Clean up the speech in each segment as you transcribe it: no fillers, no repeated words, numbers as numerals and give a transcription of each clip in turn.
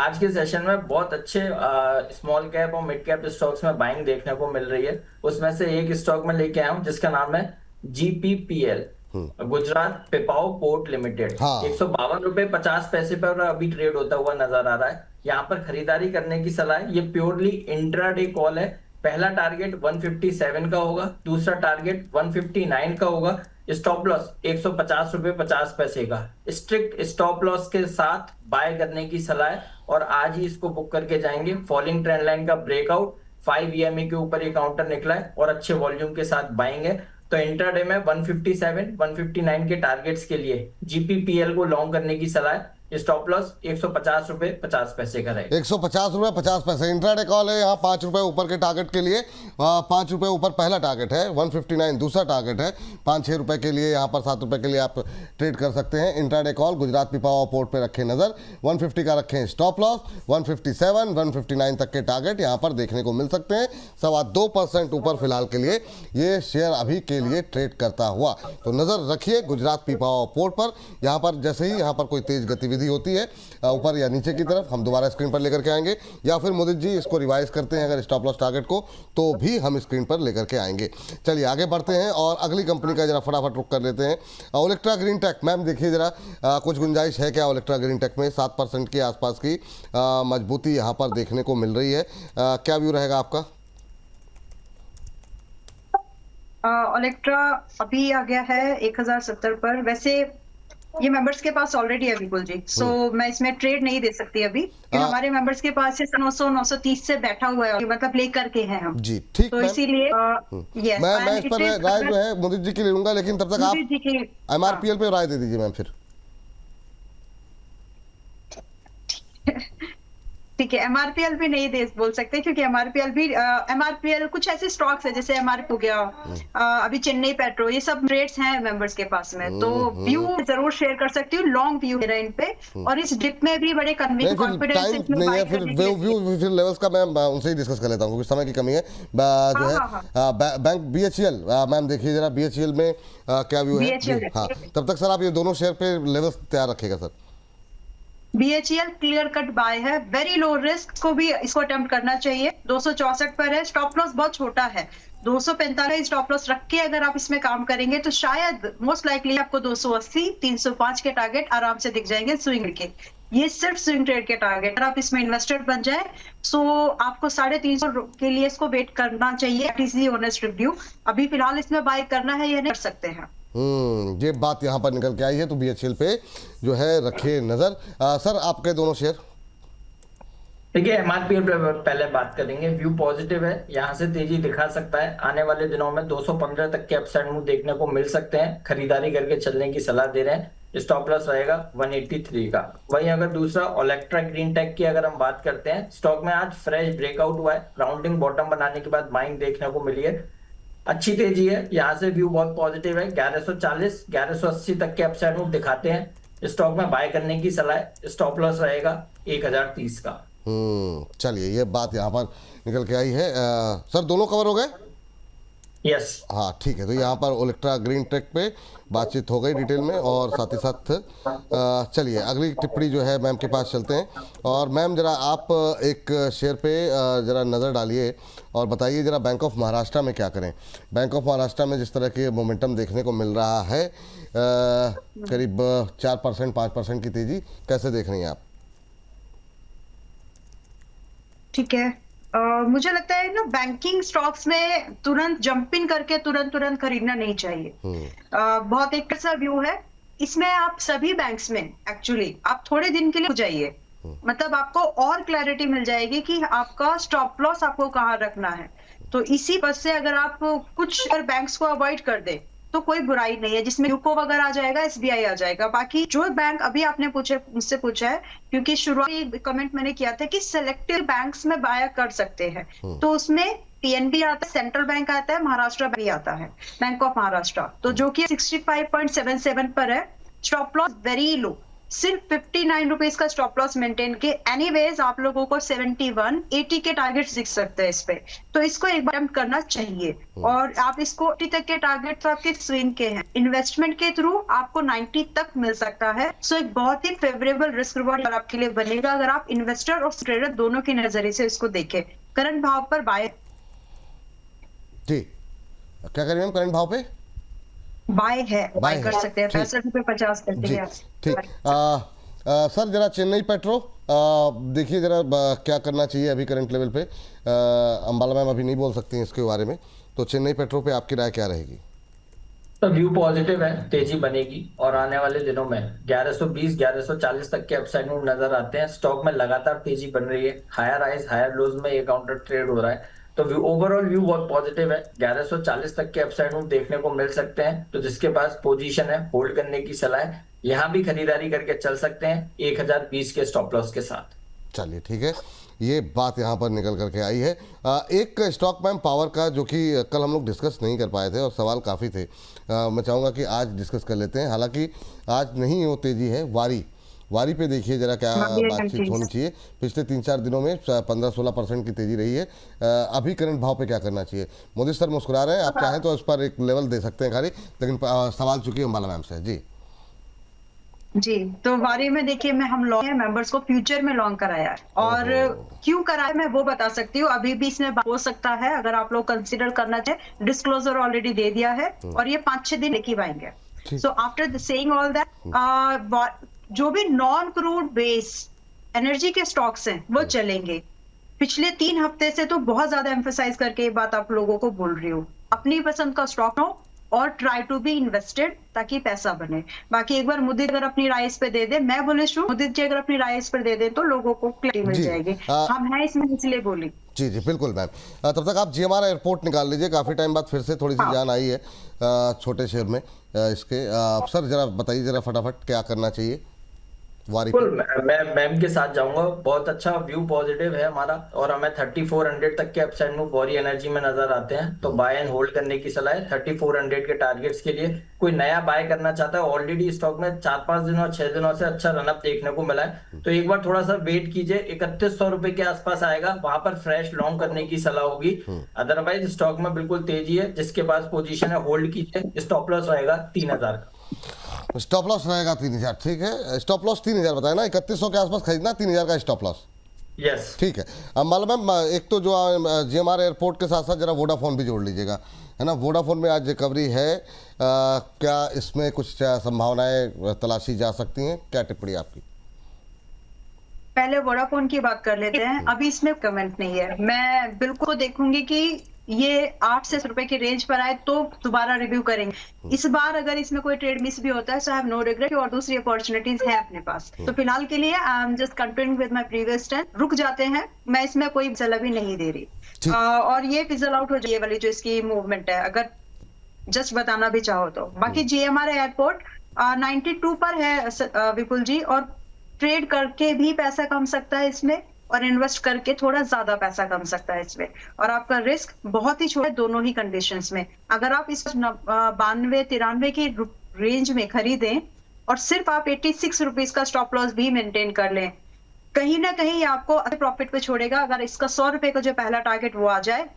आज के सेशन में बहुत अच्छे स्मॉल कैप और मिड कैप स्टॉक्स में बाइंग देखने को मिल रही है। उसमें से एक स्टॉक में लेके आया हूं जिसका नाम है GPPL, Gujarat Pipavav port limited. हाँ 152 रुपए 50 पैसे पर अभी ट्रेड होता हुआ नजर आ रहा है। यहाँ पर खरीदारी करने की सलाह है। ये प्योरली इंट्राडे कॉल है। पहला टारगेट 157 का होगा, दूसरा टारगेट 159 का होगा। स्टॉप लॉस 150 रुपए 50 पैसे का। स्ट्रिक्ट स्टॉप लॉस के साथ बाय करने की सलाह है और आज ही इसको बुक करके जाएंगे। फॉलिंग ट्रेंड लाइन का ब्रेकआउट 5 EMA के ऊपर ये काउंटर निकला है और अच्छे वॉल्यूम के साथ बाइंग है। तो इंट्राडे में 157 159 के टारगेट्स के लिए GPPL को लॉन्ग करने की सलाह है। स्टॉप लॉस 150 रुपए 50 पैसे का रहेगा। 150 रुपये 50 पैसे इंट्राडे कॉल है। यहाँ 5 रुपये ऊपर के टारगेट के लिए 5 रुपये ऊपर पहला टारगेट है, 159 दूसरा टारगेट है। 5-6 रुपये के लिए यहाँ पर 7 रुपये के लिए आप ट्रेड कर सकते हैं। Intraday call Gujarat Pipavav port पे रखें नज़र। 150 का रखें स्टॉप लॉस। 157 159 तक के टारगेट यहाँ पर देखने को मिल सकते हैं। 2.25% ऊपर फिलहाल के लिए ये शेयर अभी के लिए ट्रेड करता हुआ, तो नज़र रखिए गुजरात पिपावाव पोर्ट पर। यहाँ पर जैसे ही यहाँ पर कोई तेज गतिविधि होती है ऊपर या नीचे की तरफ, हम दोबारा स्क्रीन पर लेकर के आएंगे, या फिर मुदित जी इसको रिवाइज करते हैं अगर स्टॉप लॉस टारगेट को, तो भी हम स्क्रीन पर लेकर के आएंगे। चलिए आगे बढ़ते हैं और अगली कंपनी का जरा फटाफट रुख कर लेते हैं। ओलेक्ट्रा ग्रीन टेक, मैम देखिए जरा कुछ गुंजाइश है क्या ओलेक्ट्रा ग्रीन टेक में? 7% के आसपास की मजबूती यहाँ पर देखने को मिल रही है। क्या व्यू रहेगा आपका? ओलेक्ट्रा अभी आ गया है 1070 पर। वैसे ये मेंबर्स के पास ऑलरेडी है विपुल जी, सो मैं इसमें ट्रेड नहीं दे सकती अभी। हमारे मेंबर्स के पास 900-930 से बैठा हुआ है, मतलब लेकर के हैं हम जी। ठीक, तो इसीलिए मैं इस पर राय जो है मुदित जी की ले लूंगा, लेकिन तब तक आप MRPL पे राय दे दीजिए मैम फिर। ठीक है, MRPL भी नहीं दे बोल सकते क्योंकि MRPL कुछ ऐसे स्टॉक्स है जैसे MRP हो गया, अभी चेन्नई पेट्रो, ये सब रेट्स हैं मेंबर्स के पास में। तो व्यू जरूर शेयर कर सकती हूँ, लॉन्ग व्यू है इन पे, और इस डिप में भी बड़े कॉन्फिडेंस नहीं है। फिर व्यू लेवल्स का मैं उनसे ही डिस्कस कर लेता हूँ क्योंकि समय की कमी है। जो है बैंक BHEL, मैम देखिए जरा BHEL में क्या व्यू है। हाँ तब तक सर आप ये दोनों शेयर पे लेवल्स तैयार रखिएगा sir. BHEL clear cut by है, वेरी लो रिस्क, को भी इसको अटेम्प्ट करना चाहिए। 264 पर है, स्टॉप लॉस बहुत छोटा है, 245 स्टॉप लॉस रख के अगर आप इसमें काम करेंगे तो शायद मोस्ट लाइकली आपको 280 305 के टारगेट आराम से दिख जाएंगे स्विंग के। ये सिर्फ स्विंग ट्रेड के टारगेट। अगर आप इसमें इन्वेस्टर बन जाए सो आपको 350 के लिए इसको वेट करना चाहिए। एटलीस्ट ऑनेस्ट रिव्यू अभी फिलहाल इसमें बाय करना है या नहीं कर सकते हैं। ये बात यहाँ पर निकल के आई है, तो BHEL पे जो है रखिए नजर। सर आपके दोनों शेयर देखिए, MRPL पे पहले बात करेंगे। व्यू पॉजिटिव है, यहाँ से तेजी दिखा सकता है। आने वाले दिनों में 215 तक के अपसाइड मूव देखने को मिल सकते हैं। खरीदारी करके चलने की सलाह दे रहे हैं। स्टॉप लॉस रहेगा 183 का। वहीं अगर दूसरा ओलेक्ट्रा ग्रीन टेक की अगर हम बात करते हैं, स्टॉक में आज फ्रेश ब्रेकआउट हुआ है। राउंडिंग बॉटम बनाने के बाद बाइंग देखने को मिली है, अच्छी तेजी है। यहाँ से व्यू बहुत पॉजिटिव है। 1140 1180 तक के अपसाइड मूव दिखाते हैं। स्टॉक में बाय करने की सलाह है। स्टॉप लॉस रहेगा 1030 का। चलिए ये बात यहाँ पर निकल के आई है। सर दोनों कवर हो गए? यस हाँ ठीक है, तो यहाँ पर ओलेक्ट्रा ग्रीन टेक पे बातचीत हो गई डिटेल में, और साथ ही साथ चलिए अगली टिप्पणी जो है मैम के पास चलते हैं। और मैम जरा आप एक शेयर पे जरा नज़र डालिए और बताइए जरा बैंक ऑफ महाराष्ट्र में क्या करें। बैंक ऑफ महाराष्ट्र में जिस तरह के मोमेंटम देखने को मिल रहा है, करीब 4% 5% की तेजी, कैसे देख रही हैं आप? ठीक है, मुझे लगता है ना बैंकिंग स्टॉक्स में तुरंत जंप इन करके तुरंत खरीदना नहीं चाहिए। बहुत एक ऐसा व्यू है इसमें, आप सभी बैंक्स में एक्चुअली आप थोड़े दिन के लिए हो जाइए, मतलब आपको और क्लैरिटी मिल जाएगी कि आपका स्टॉप लॉस आपको कहाँ रखना है। तो इसी बस से अगर आप कुछ अगर बैंक्स को अवॉइड कर दे तो कोई बुराई नहीं है, जिसमें यूको वगैरह आ जाएगा, SBI आ जाएगा। बाकी जो बैंक अभी आपने मुझसे पूछा है, क्योंकि शुरुआती कमेंट मैंने किया था कि सिलेक्टिव बैंक्स में बाय कर सकते हैं, तो उसमें PNB आता है, सेंट्रल बैंक आता है, महाराष्ट्र बैंक आता है, बैंक ऑफ महाराष्ट्र, तो जो कि 65.77 पर है। स्टॉप लॉस वेरी लो, सिर्फ 59 रुपीज का स्टॉप लॉस मेंटेन के एनीवेज आप लोगों को 71 80 के टारगेट दिख सकते हैं इस पे, तो इसको एक बार अटेम्प्ट करना चाहिए। और आप इसको 80 तक के टारगेट तो आपके स्विंग के हैं, इन्वेस्टमेंट के थ्रू आपको 90 तक मिल सकता है। सो एक बहुत ही फेवरेबल रिस्क रिवॉर्ड आपके लिए बनेगा अगर आप इन्वेस्टर और ट्रेडर दोनों के नजरिए से इसको देखें। करंट भाव पर बाय जी, क्या करें मैम, करंट भाव पे बाय है, बाय कर है। सकते हैं, ठीक। 65.50 करते जी हैं। ठीक। सर जरा चेन्नई पेट्रो देखिए जरा क्या करना चाहिए अभी करंट लेवल पे। अंबाला मैम अभी नहीं बोल सकती हैं इसके बारे में, तो चेन्नई पेट्रो पे आपकी राय क्या रहेगी? तो व्यू पॉजिटिव है, तेजी बनेगी और आने वाले दिनों में 1120 1140 तक के अपसाइड मूव नजर आते हैं। स्टॉक में लगातार तेजी बन रही है, हायर हाइज हायर लोज में ये काउंटर ट्रेड हो रहा है, तो व्यू ओवरऑल व्यू बहुत पॉजिटिव है। 1140 तक के अपसाइड मूव देखने को मिल सकते हैं, तो जिसके पास पोजीशन है होल्ड करने की सलाह है। यहाँ भी खरीदारी करके चल सकते हैं 1020 के स्टॉप लॉस के साथ। चलिए ठीक है, ये बात यहाँ पर निकल करके आई है। एक स्टॉक मैम पावर का जो कि कल हम लोग डिस्कस नहीं कर पाए थे और सवाल काफ़ी थे, मैं चाहूँगा कि आज डिस्कस कर लेते हैं। हालांकि आज नहीं वो तेज़ी है, वारी पे देखिए जरा क्या बातचीत होनी चाहिए। पिछले 3-4 दिनों में 15-16% की तेज़ी रही है। अभी करंट भाव पे क्या करना चाहिए? मोदी सर मुस्कुरा रहे हैं, आप चाहें तो इस पर एक लेवल दे सकते हैं खाली, लेकिन सवाल चूंकि अंबाला मैम से जी। जी, तो वारी में देखिए मैं हम लॉन्ग है, मेंबर्स को फ्यूचर में लॉन्ग कराया है और क्यों कराया मैं वो बता सकती हूँ। अभी भी इसमें हो सकता है अगर आप लोग कंसीडर करना चाहे, डिस्क्लोजर ऑलरेडी दे दिया है और ये 5-6 दिन लेके आएंगे। So after saying all that, जो भी नॉन क्रूड बेस एनर्जी के स्टॉक्स हैं वो चलेंगे। पिछले 3 हफ्ते से तो बहुत ज्यादा एम्फेसाइज करके ये बात आप लोगों को बोल रही हूँ, अपनी पसंद का स्टॉक हो और ट्राई टू बी इन्वेस्टेड ताकि पैसा बने। बाकी एक बार मुदित अगर अपनी राय इस पे दे दे, मैं बुलिश हूँ, मुदित जी अगर अपनी राय इस पर दे दे तो लोगों को क्लैरिटी मिल जाएगी। हम हैं इसमें इसलिए बोली। जी जी बिल्कुल मैम। तब तक आप GMR एयरपोर्ट निकाल लीजिए, काफ़ी टाइम बाद फिर से थोड़ी सी जान आई है छोटे शहर में इसके। सर जरा बताइए जरा फटाफट क्या करना चाहिए वारी पे? बिल्कुल, मैं मैम के साथ जाऊंगा। बहुत अच्छा व्यू पॉजिटिव है हमारा और हमें 3400 तक के अपसाइड मूव वॉरी एनर्जी में नजर आते हैं, तो बाय एंड होल्ड करने की सलाह है 3400 के टारगेट्स के लिए। कोई नया बाय करना चाहता है, ऑलरेडी स्टॉक में 4-5 दिनों 6 दिनों से अच्छा रनअप देखने को मिला है, तो एक बार थोड़ा सा वेट कीजिए। 3100 रुपए के आसपास आएगा, वहां पर फ्रेश लॉन्ग करने की सलाह होगी। अदरवाइज स्टॉक में बिल्कुल तेजी है, जिसके पास पोजीशन है होल्ड कीजिए। स्टॉप लॉस रहेगा 3000 का। स्टॉप लॉस रहेगा 3000, ठीक है। स्टॉप लॉस 3000 बताया ना, 3100 के आसपास खरीदना, 3000 का स्टॉप लॉस। यस ठीक है। अब मालूम मैम एक तो जो GMR एयरपोर्ट के साथ साथ जरा वोडाफोन भी जोड़ लीजिएगा, है ना। वोडाफोन में आज रिकवरी है, क्या इसमें कुछ संभावनाएं तलाशी जा सकती हैं? क्या टिप्पणी आपकी? पहले वोडाफोन की बात कर लेते हैं, अभी इसमें कमेंट नहीं है। मैं बिल्कुल देखूंगी कि ये 8 से 10 रुपए की रेंज पर आए तो दोबारा रिव्यू करेंगे। इस बार अगर इसमें कोई ट्रेड मिस भी होता है सो आई हैव नो रिग्रेट, और दूसरी अपॉर्चुनिटीज है अपने पास। तो फिलहाल के लिए I am just continuing with my previous stand, रुक जाते हैं। मैं इसमें कोई सलाह भी नहीं दे रही और ये फिजल आउट हो जाए वाली जो इसकी मूवमेंट है, अगर जस्ट बताना भी चाहो तो। बाकी GMR एयरपोर्ट 92 पर है विपुल जी, और ट्रेड करके भी पैसा कम सकता है इसमें और इन्वेस्ट करके थोड़ा ज्यादा पैसा कम सकता है इसमें, और आपका रिस्क बहुत ही छोटा है दोनों ही कंडीशंस में। अगर आप इस 92-93 की रेंज में खरीदें और सिर्फ आप 86 रुपीज का स्टॉप लॉस भी मेंटेन कर लें, कहीं ना कहीं आपको अच्छे प्रॉफिट पे छोड़ेगा। अगर इसका 100 रुपए का जो पहला टारगेट वो आ जाए,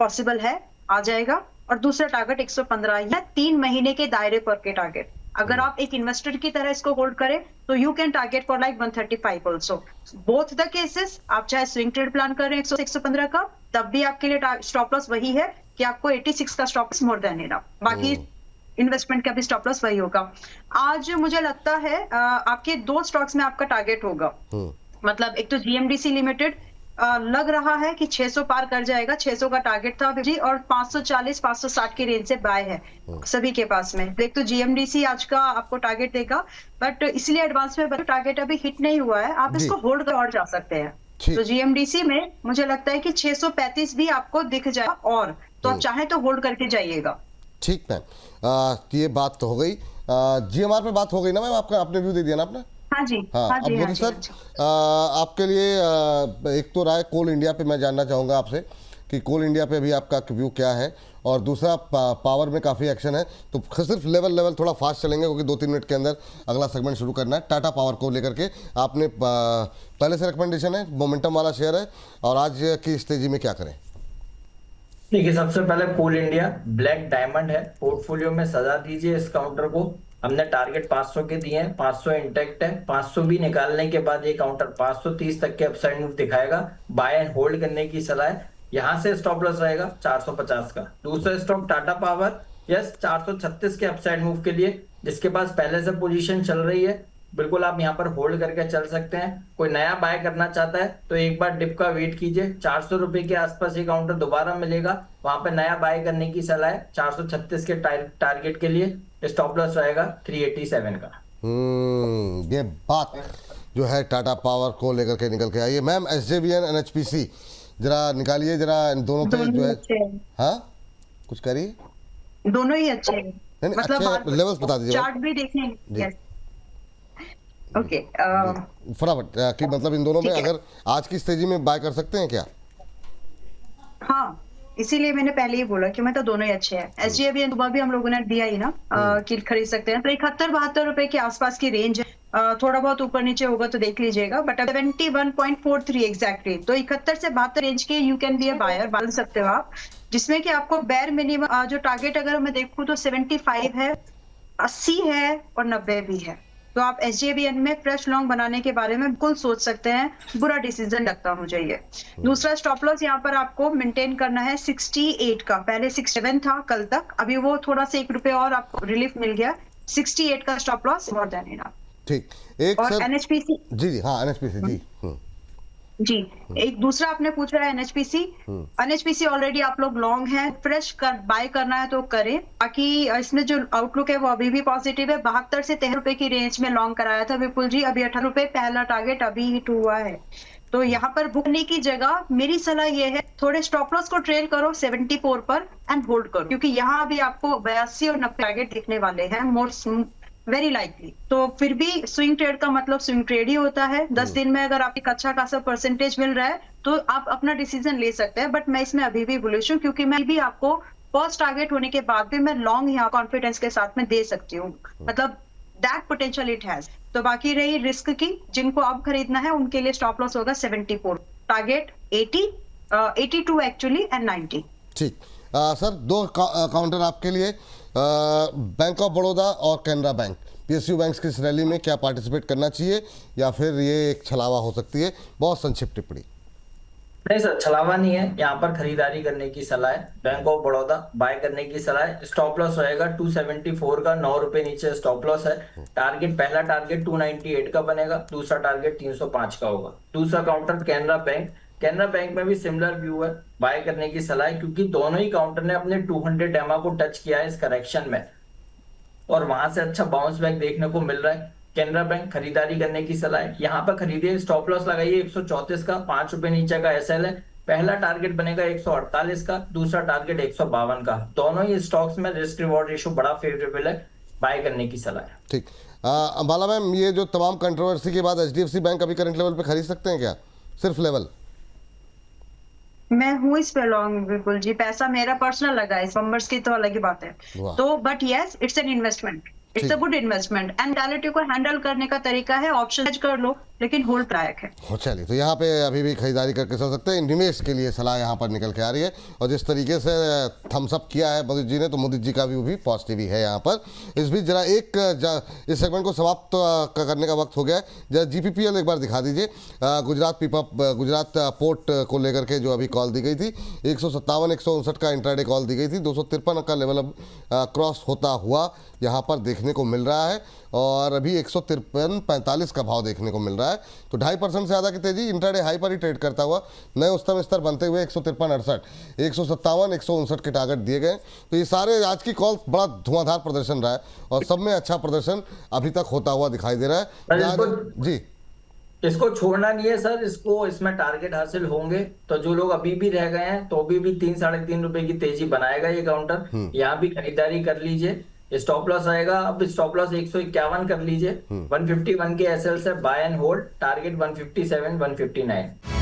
पॉसिबल है, आ जाएगा, और दूसरा टारगेट 115 या 3 महीने के दायरे पर के टारगेट। अगर आप एक इन्वेस्टर की तरह इसको होल्ड करें तो you can target for like 135 also. Both the cases, आप चाहे स्विंग ट्रेड प्लान कर रहे हैं 115 का, तब भी आपके लिए स्टॉप लॉस वही है कि आपको 86 का stop loss more than enough, बाकी इन्वेस्टमेंट का भी स्टॉप लॉस वही होगा। आज मुझे लगता है आपके 2 स्टॉक्स में आपका टारगेट होगा, मतलब एक तो GMDC लिमिटेड लग रहा है कि 600 पार कर जाएगा, 600 का टारगेट था जी, और 540-560 की रेंज से बाय है सभी के पास में। एक तो GMDC आज का आपको टारगेट देगा, बट इसलिए एडवांस में टारगेट अभी हिट नहीं हुआ है, आप इसको होल्ड कर और जा सकते हैं। तो GMDC में मुझे लगता है कि 635 भी आपको दिख जाए, और तो आप चाहे तो होल्ड करके जाइएगा। ठीक मैम, ये बात तो हो गई। GMR पे बात हो गई ना मैम, आपका आपने व्यू दे दिया ना आपने? हाँ जी, हाँ, हाँ अब जी, मोदी सर आपके लिए एक तो राय कोल इंडिया पे मैं जानना चाहूँगा आपसे कि कोल इंडिया पे भी आपका व्यू क्या है। और दूसरा पावर में काफ़ी एक्शन है, तो सिर्फ लेवल थोड़ा फास्ट चलेंगे क्योंकि 2-3 मिनट के अंदर अगला सेगमेंट शुरू करना है। टाटा पावर को लेकर के आपने पहले से रिकमेंडेशन है, मोमेंटम वाला शेयर है, और आज की इस तेजी में क्या करें? देखिए, सबसे पहले कोल इंडिया ब्लैक डायमंड है, पोर्टफोलियो में सजा दीजिए इस काउंटर को। हमने टारगेट 500 के दिए हैं, 500 इंटेक्ट है। 500 भी निकालने के बाद ये काउंटर 530 तक के अपसाइड मूव दिखाएगा। बाय एंड होल्ड करने की सलाह है। यहाँ से स्टॉप लॉस रहेगा 450 का। दूसरा स्टॉक टाटा पावर, यस 436 के अपसाइड मूव के लिए, जिसके पास पहले से पोजीशन चल रही है, बिल्कुल आप यहाँ पर होल्ड करके चल सकते हैं। कोई नया बाय करना चाहता है तो एक बार डिप का वेट कीजिए। 400 रुपए के आसपास ये काउंटर दोबारा मिलेगा, वहां पे नया बाय करने की सलाह है। 436 के टारगेट के लिए स्टॉप लॉस रहेगा 387 का। ये बात जो है टाटा पावर को लेकर के निकल के आई है। मैम SJVN NHPC जरा निकालिए, जरा इन दोनों पे जो है। हाँ, कुछ करिए। दोनों ही अच्छे हैं, नहीं, अच्छे लेवल्स बता दीजिए। चार्ट भी देखेंगे। ओके, फटाफट कि मतलब इन दोनों में अगर आज की तेजी में बाय कर सकते हैं क्या? हाँ, इसीलिए मैंने पहले ही बोला कि मैं तो दोनों ही अच्छे हैं। SJVN सुबह भी हम लोगों ने दिया ही ना कि खरीद सकते हैं। तो 71-72 रुपए के आसपास की रेंज है। थोड़ा बहुत ऊपर नीचे होगा तो देख लीजिएगा, बट 71.43 एग्जैक्टली। तो 71 से 72 रेंज के you can be a buyer, बन सकते हो आप, जिसमें कि आपको बेयर मिनिमम जो टारगेट अगर मैं देखूं तो 75 है, 80 है और 90 भी है। तो आप SJVN में फ्रेश लॉन्ग बनाने के बारे में बिल्कुल सोच सकते हैं। बुरा डिसीजन लगता मुझे ये। दूसरा स्टॉप लॉस यहाँ पर आपको मेंटेन करना है 68 का। पहले 67 था कल तक, अभी वो थोड़ा सा 1 रुपए और आपको रिलीफ मिल गया। 68 का stop loss, more than enough. ठीक, एक और सर NHPC जी हाँ, NHPC जी, एक दूसरा आपने पूछ रहा है NHPC ऑलरेडी आप लोग लॉन्ग हैं, फ्रेश बाय करना है तो करें। बाकी इसमें जो आउटलुक है वो अभी भी पॉजिटिव है। 72 से 13 रुपए की रेंज में लॉन्ग कराया था विपुल जी, अभी 18 रुपए पहला टारगेट अभी हिट हुआ है। तो यहाँ पर बुकने की जगह मेरी सलाह ये है, थोड़े स्टॉप लॉस को ट्रेल करो 74 पर एंड होल्ड करो, क्योंकि यहाँ अभी आपको 82 और 90 टारगेट दिखने वाले हैं मोर वेरी लाइकली। तो फिर भी स्विंग ट्रेड का मतलब स्विंग ट्रेड ही होता है। 10 दिन में अगर आपको अच्छा खासा परसेंटेज मिल रहा है तो आप अपना डिसीजन ले सकते हैं। बट मैं इसमें अभी भी बुलिश हूँ, क्योंकि मैं भी आपको फर्स्ट टारगेट होने के बाद भी मैं लॉन्ग यहाँ कॉन्फिडेंस के साथ में दे सकती हूँ, मतलब दैट पोटेंशियल इट हैज। तो बाकी रही रिस्क की, जिनको अब खरीदना है उनके लिए स्टॉप लॉस होगा 74, टारगेट 80, 82 एक्चुअली एंड 90। ठीक, सर दो काउंटर आपके लिए, बैंक ऑफ बड़ौदा और कैनरा बैंक। PSU बैंक्स की इस रैली में क्या पार्टिसिपेट करना चाहिए या फिर ये एक छलावा हो सकती है? बहुत संक्षिप्त टिप्पणी। नहीं सर, छलावा नहीं है, यहाँ पर खरीदारी करने की सलाह है। बैंक ऑफ बड़ौदा बाय करने की सलाह है। स्टॉप लॉस रहेगा 274 का, 9 रुपए नीचे स्टॉप लॉस है। टारगेट, पहला टारगेट 298 का बनेगा, दूसरा टारगेट 305 का होगा। दूसरा counter Canara bank. Canara bank में भी सिमिलर व्यू है, बाय करने की सलाह है, क्योंकि दोनों ही काउंटर ने अपने 200 एमआ को टच किया है इस करेक्शन में, और वहां से अच्छा बाउंस बैक देखने को मिल रहा है। कैनरा बैंक खरीदारी करने की सलाह है, यहाँ पर खरीदिए। स्टॉप लॉस लगाइए 134 का, 5 रुपए नीचे का SL है। पहला टारगेट बनेगा 148 का, दूसरा टारगेट 152 का। दोनों ही स्टॉक्स में रिस्क रिवॉर्ड रेशियो बड़ा फेवरेबल है, बाय करने की सलाह है। ठीक, अंबाला मैम, ये जो तमाम कंट्रोवर्सी के बाद HDFC बैंक अभी करंट लेवल पे खरीद सकते हैं क्या? सिर्फ लेवल? मैं हूँ इस पे लॉन्ग विपुल जी, पैसा मेरा पर्सनल लगा है, इस नंबर्स की तो अलग ही बात है। तो but yes, it's an investment, it's a good investment. And reality को हैंडल करने का तरीका है ऑप्शन हेज कर लो, लेकिन होल्ड लायक है। चलिए, तो यहाँ पे अभी भी खरीदारी करके चल सकते हैं। निवेश के लिए सलाह यहाँ पर निकल के आ रही है, और जिस तरीके से थम्स अप किया है मोदी जी ने, तो मोदी जी का व्यू भी पॉजिटिव ही है यहाँ पर। इस बीच जरा इस सेगमेंट को समाप्त करने का वक्त हो गया है। जरा GPPL एक बार दिखा दीजिए। गुजरात पोर्ट को लेकर के जो अभी कॉल दी गई थी, 157 159 का इंट्राडे कॉल दी गई थी। 253 का लेवल अब क्रॉस होता हुआ यहाँ पर देखने को मिल रहा है, और अभी 153.45 का भाव देखने को मिल रहा है। तो 2.5% से ज़्यादा की तेजी, इंट्राडे हाई पर ही ट्रेड करता हुआ नए उच्चतम स्तर बनते हुए 153.68, 157 159 के टारगेट दिए गए। तो ये सारे आज की कॉल बड़ा धुआंधार प्रदर्शन रहा है, और सब में अच्छा प्रदर्शन अभी तक होता हुआ दिखाई दे रहा है। जी, इसको छोड़ना नहीं है सर, इसमें टारगेट हासिल होंगे। तो जो लोग अभी भी रह गए हैं तो भी 3-3.5 रुपए की तेजी बनाएगा ये काउंटर, यहाँ भी खरीदारी कर लीजिए। स्टॉप लॉस आएगा, अब स्टॉप लॉस 151 कर लीजिए। 151 के SL से बाय एंड होल्ड, टारगेट 157 159।